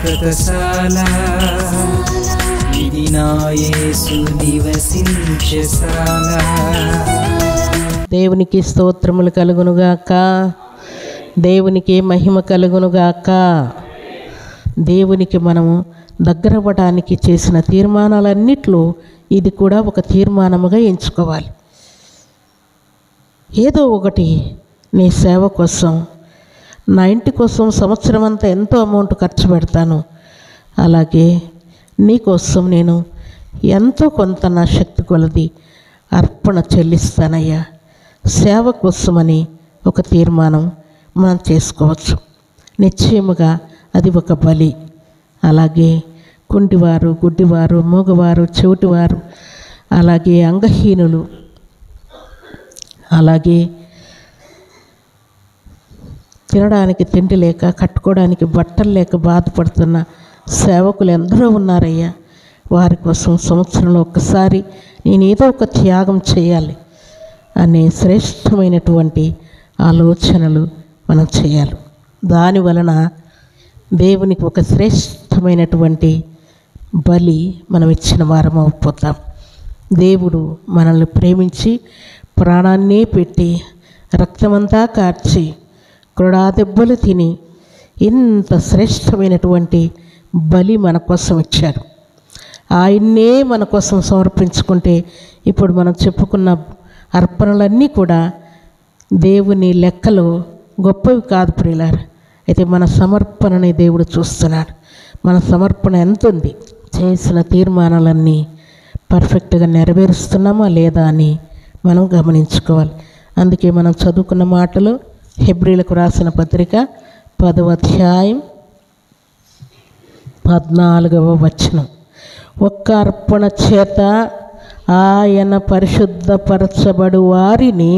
శాశ్వతశాల ఇది నా యేసు నివసించెశాల. దేవునికి స్తోత్రములు కలుగునుగాక. దేవునికి మహిమ కలుగునుగాక. దేవునికి మనము దగ్గరవ్వడానికి చేసిన తీర్మానాలన్నిట్లో ఇది కూడా ఒక తీర్మానముగా ఎంచుకోవాలి. ఏదో ఒకటి నీ సేవ కోసం, నా ఇంటి కోసం సంవత్సరం అంతా ఎంతో అమౌంట్ ఖర్చు పెడతాను, అలాగే నీ కోసం నేను ఎంతో కొంత నా శక్తి కొలది అర్పణ చెల్లిస్తానయ్యా, సేవ కోసమని ఒక తీర్మానం మనం చేసుకోవచ్చు. నిశ్చయముగా అది ఒక బలి. అలాగే కుంటివారు, గుడ్డివారు, మూగవారు, చెవిటివారు, అలాగే అంగహీనులు, అలాగే తినడానికి తిండి లేక, కట్టుకోవడానికి బట్టలు లేక బాధపడుతున్న సేవకులు ఎందరో ఉన్నారయ్యా. వారి కోసం సంవత్సరంలో ఒక్కసారి నేను ఏదో ఒక త్యాగం చేయాలి అనే శ్రేష్టమైనటువంటి ఆలోచనలు మనం చేయాలి. దాని వలన దేవునికి ఒక శ్రేష్టమైనటువంటి బలి మనం ఇచ్చిన వారం అయిపోతాం. దేవుడు మనల్ని ప్రేమించి ప్రాణాన్నే పెట్టి రక్తమంతా కార్చి క్రొడాదెబ్బలు తిని ఇంత శ్రేష్టమైనటువంటి బలి మన కోసం ఇచ్చాడు. ఆయన్నే మన కోసం సమర్పించుకుంటే ఇప్పుడు మనం చెప్పుకున్న అర్పణలన్నీ కూడా దేవుని లెక్కలో గొప్పవి కాదు ప్రియులారా. అయితే మన సమర్పణని దేవుడు చూస్తున్నాడు. మన సమర్పణ ఎంత ఉంది, చేసిన తీర్మానాలన్నీ పర్ఫెక్ట్గా నెరవేరుస్తున్నామా లేదా అని మనం గమనించుకోవాలి. అందుకే మనం చదువుకున్న మాటలు హెబ్రీలకు రాసిన పత్రిక 10వ అధ్యాయం 14వ వచనం, ఒక్క అర్పణ చేత ఆయన పరిశుద్ధపరచబడు వారిని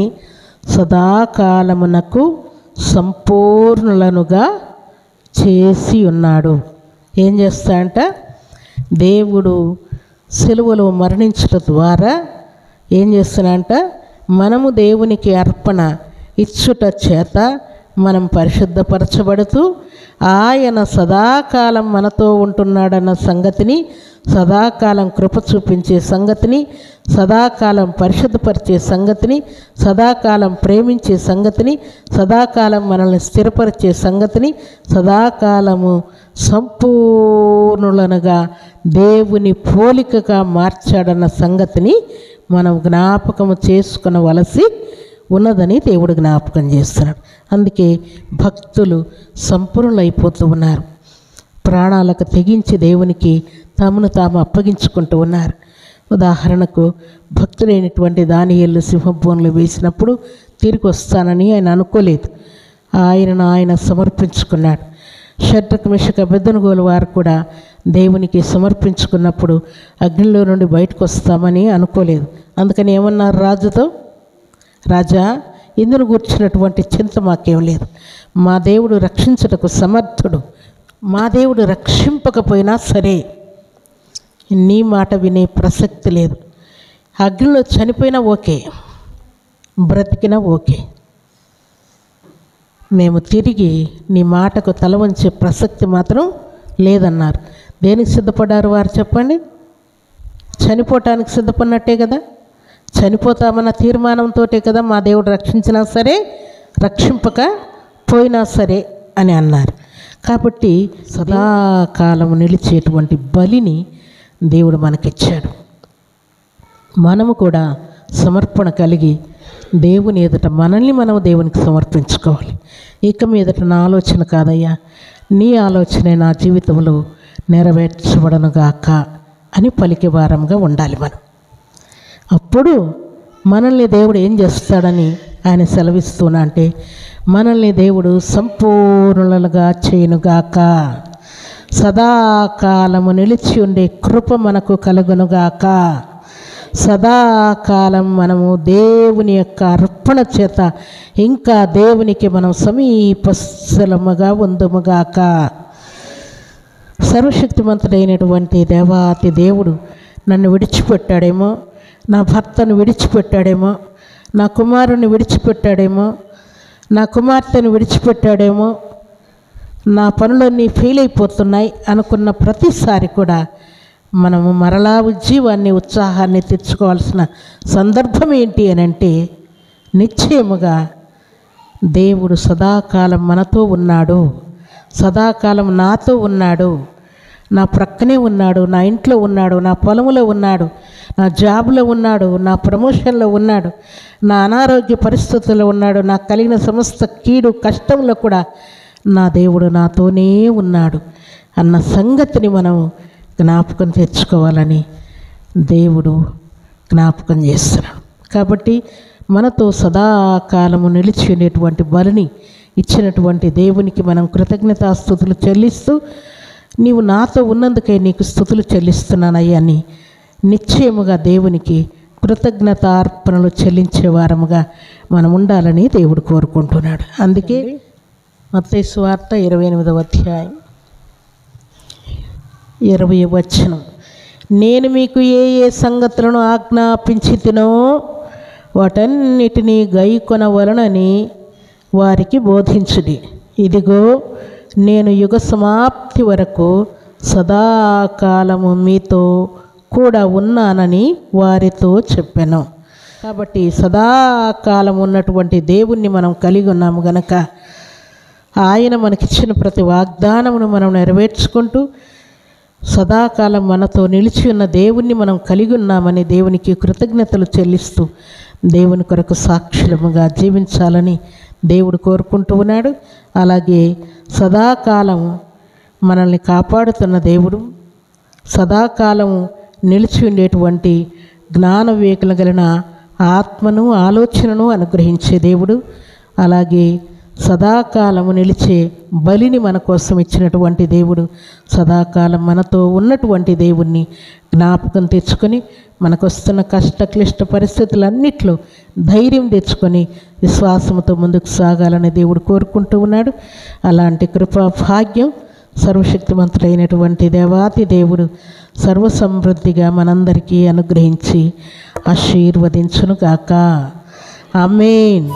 సదాకాలమునకు సంపూర్ణులనుగా చేసి ఉన్నాడు. ఏం చేస్తాడంట? దేవుడు సిలువలో మరణించడం ద్వారా ఏం చేస్తున్నాడంట? మనము దేవునికి అర్పణ ఇచ్చుట చేత మనం పరిశుద్ధపరచబడుతూ ఆయన సదాకాలం మనతో ఉంటున్నాడన్న సంగతిని, సదాకాలం కృప చూపించే సంగతిని, సదాకాలం పరిశుద్ధపరిచే సంగతిని, సదాకాలం ప్రేమించే సంగతిని, సదాకాలం మనల్ని స్థిరపరిచే సంగతిని, సదాకాలము సంపూర్ణులనుగా దేవుని పోలికగా మార్చాడన్న సంగతిని మనం జ్ఞాపకము చేసుకునవలసి ఉన్నదని దేవుడు జ్ఞాపకం చేస్తున్నాడు. అందుకే భక్తులు సంపూర్ణులైపోతూ ఉన్నారు. ప్రాణాలకు తెగించి దేవునికి తమను తాము అప్పగించుకుంటూ ఉన్నారు. ఉదాహరణకు భక్తుడైనటువంటి దానియేలు సింహబోన్లో వేసినప్పుడు తిరిగి వస్తానని ఆయన అనుకోలేదు. ఆయన సమర్పించుకున్నాడు. షడ్రక్ మెషక్ అబేద్నెగోల వారు కూడా దేవునికి సమర్పించుకున్నప్పుడు అగ్నిలో నుండి బయటకు వస్తామని అనుకోలేదు. అందుకని ఏమన్నారు రాజుతో? రాజా, ఇందును కూర్చున్నటువంటి చింత మాకేం లేదు. మా దేవుడు రక్షించుటకు సమర్థుడు. మా దేవుడు రక్షింపకపోయినా సరే నీ మాట వినే ప్రసక్తి లేదు. అగ్నిలో చనిపోయినా ఓకే, బ్రతికినా ఓకే, మేము తిరిగి నీ మాటకు తల వంచే ప్రసక్తి మాత్రం లేదన్నారు. దేనికి సిద్ధపడ్డారు వారు చెప్పండి? చనిపోవటానికి సిద్ధపడినట్టే కదా. చనిపోతామన్న తీర్మానంతో కదా మా దేవుడు రక్షించినా సరే, రక్షింపక పోయినా సరే అని అన్నారు. కాబట్టి సదాకాలం నిలిచేటువంటి బలిని దేవుడు మనకిచ్చాడు. మనము కూడా సమర్పణ కలిగి దేవుని ఎదుట మనల్ని మనం దేవునికి సమర్పించుకోవాలి. ఇక మీదట నా ఆలోచన కాదయ్యా, నీ ఆలోచనే నా జీవితంలో నెరవేర్చబడనుగాక అని పలికే వారంగా ఉండాలి మనం. అప్పుడు మనల్ని దేవుడు ఏం చేస్తాడని ఆయన సెలవిస్తున్నా అంటే, మనల్ని దేవుడు సంపూర్ణులుగా చేయనుగాక, సదాకాలము నిలిచి ఉండే కృప మనకు కలుగునుగాక, సదాకాలం మనము దేవుని యొక్క అర్పణ చేత ఇంకా దేవునికి మనం సమీపస్థలముగా ఉందుముగాక. సర్వశక్తిమంతుడైనటువంటి దేవాతి దేవుడు నన్ను విడిచిపెట్టాడేమో, నా భర్తను విడిచిపెట్టాడేమో, నా కుమారుని విడిచిపెట్టాడేమో, నా కుమార్తెను విడిచిపెట్టాడేమో, నా పనులన్నీ ఫెయిల్ అయిపోతున్నాయి అనుకున్న ప్రతిసారి కూడా మనము మరలా ఉజ్జీవాన్ని, ఉత్సాహాన్ని తెచ్చుకోవాల్సిన సందర్భం ఏంటి అని అంటే, నిశ్చయముగా దేవుడు సదాకాలం మనతో ఉన్నాడు, సదాకాలం నాతో ఉన్నాడు, నా ప్రక్కనే ఉన్నాడు, నా ఇంట్లో ఉన్నాడు, నా పొలంలో ఉన్నాడు, నా జాబ్లో ఉన్నాడు, నా ప్రమోషన్లో ఉన్నాడు, నా అనారోగ్య పరిస్థితుల్లో ఉన్నాడు, నాకు కలిగిన సమస్త కీడు కష్టంలో కూడా నా దేవుడు నాతోనే ఉన్నాడు అన్న సంగతిని మనం జ్ఞాపకం తెచ్చుకోవాలని దేవుడు జ్ఞాపకం చేస్తున్నాడు. కాబట్టి మనతో సదాకాలము నిలిచి ఉండేటువంటి బలిని ఇచ్చినటువంటి దేవునికి మనం కృతజ్ఞతాస్తుతులు చెల్లిస్తూ, నీవు నాతో ఉన్నందుకే నీకు స్తుతులు చెల్లిస్తున్నానయ్యా అని నిశ్చయముగా దేవునికి కృతజ్ఞతార్పణలు చెల్లించే వారముగా మనం ఉండాలని దేవుడు కోరుకుంటున్నాడు. అందుకే మత్తయి సువార్త 28వ అధ్యాయం 20వ వచనం, నేను మీకు ఏ ఏ సంగతులను ఆజ్ఞాపించితినో వాటన్నిటినీ గైకొనవలనని వారికి బోధించుడి. ఇదిగో నేను యుగ సమాప్తి వరకు సదాకాలము మీతో కూడా ఉన్నానని వారితో చెప్పాను. కాబట్టి సదాకాలం ఉన్నటువంటి దేవుణ్ణి మనం కలిగి ఉన్నాము గనక ఆయన మనకిచ్చిన ప్రతి వాగ్దానమును మనం నెరవేర్చుకుంటూ సదాకాలం మనతో నిలిచి ఉన్న దేవుణ్ణి మనం కలిగి ఉన్నామని దేవునికి కృతజ్ఞతలు చెల్లిస్తూ దేవుని కొరకు సాక్షులముగా జీవించాలని దేవుడు కోరుకుంటూ ఉన్నాడు. అలాగే సదాకాలం మనల్ని కాపాడుతున్న దేవుడు, సదాకాలం నిలిచి ఉండేటువంటి జ్ఞాన వివేకలు కలిగిన ఆత్మను, ఆలోచనను అనుగ్రహించే దేవుడు, అలాగే సదాకాలము నిలిచే బలిని మన కోసం ఇచ్చినటువంటి దేవుడు, సదాకాలం మనతో ఉన్నటువంటి దేవుణ్ణి జ్ఞాపకం తెచ్చుకొని మనకు వస్తున్న కష్ట క్లిష్ట పరిస్థితులన్నిట్లో ధైర్యం తెచ్చుకొని విశ్వాసంతో ముందుకు సాగాలని దేవుడు కోరుకుంటూ ఉన్నాడు. అలాంటి కృపా భాగ్యం సర్వశక్తిమంతుడైనటువంటి దేవాతి దేవుడు సర్వసమృద్ధిగా మనందరికీ అనుగ్రహించి ఆశీర్వదించును గాక. ఆమేన్.